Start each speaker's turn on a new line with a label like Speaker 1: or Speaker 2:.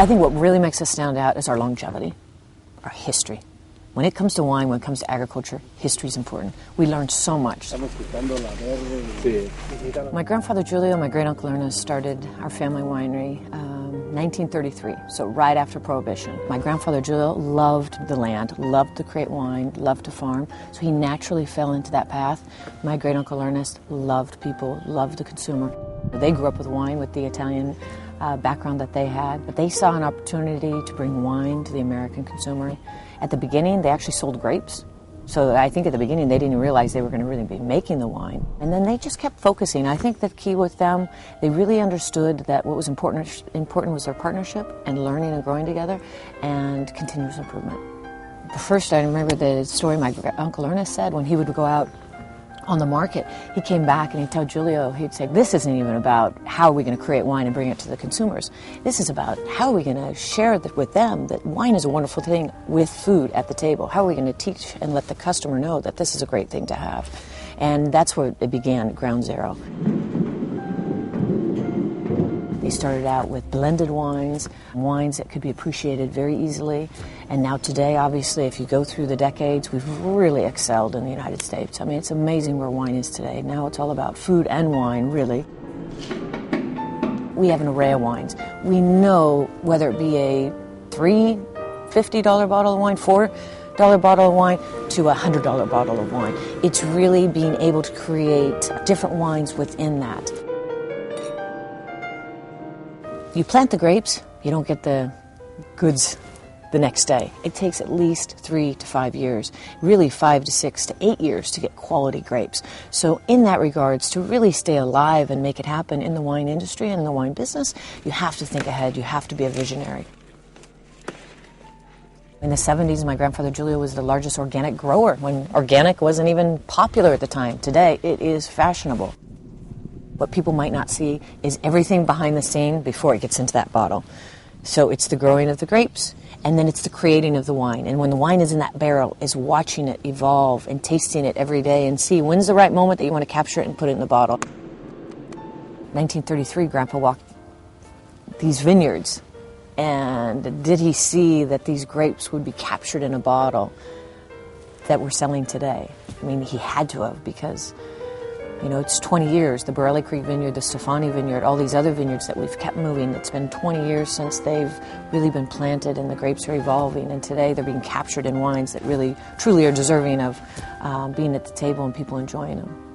Speaker 1: I think what really makes us stand out is our longevity, our history. When it comes to wine, when it comes to agriculture, history is important. We learned so much. My grandfather Julio, my great-uncle Ernest started our family winery 1933, so right after Prohibition. My grandfather Julio loved the land, loved to create wine, loved to farm, so he naturally fell into that path. My great-uncle Ernest loved people, loved the consumer. They grew up with wine, with the Italian background that they had, but they saw an opportunity to bring wine to the American consumer. At the beginning, they actually sold grapes. So I think at the beginning, they didn't realize they were going to really be making the wine. And then they just kept focusing. I think the key with them, they really understood that what was important was their partnership and learning and growing together and continuous improvement. First, I remember the story my Uncle Ernest said when he would go out on the market. He came back and he'd tell Julio, he'd say, this isn't even about how are we going to create wine and bring it to the consumers. This is about how are we going to share with them that wine is a wonderful thing with food at the table. How are we going to teach and let the customer know that this is a great thing to have? And that's where it began at Ground Zero. They started out with blended wines that could be appreciated very easily. And now today, obviously, if you go through the decades, we've really excelled in the United States. I mean, it's amazing where wine is today. Now it's all about food and wine, really. We have an array of wines. We know whether it be a $50 bottle of wine, $4 bottle of wine, to a $100 bottle of wine. It's really being able to create different wines within that. You plant the grapes, you don't get the goods the next day. It takes at least 3 to 5 years, really 5 to 6 to 8 years to get quality grapes. So in that regards, to really stay alive and make it happen in the wine industry and in the wine business, you have to think ahead, you have to be a visionary. In the 70s, my grandfather Julio was the largest organic grower when organic wasn't even popular at the time. Today, it is fashionable. What people might not see is everything behind the scene before it gets into that bottle. So it's the growing of the grapes, and then it's the creating of the wine. And when the wine is in that barrel, is watching it evolve and tasting it every day and see when's the right moment that you want to capture it and put it in the bottle. 1933, Grandpa walked these vineyards, and did he see that these grapes would be captured in a bottle that we're selling today? I mean, he had to have, because it's 20 years, the Borelli Creek Vineyard, the Stefani Vineyard, all these other vineyards that we've kept moving. It's been 20 years since they've really been planted and the grapes are evolving, and today they're being captured in wines that really, truly are deserving of being at the table and people enjoying them.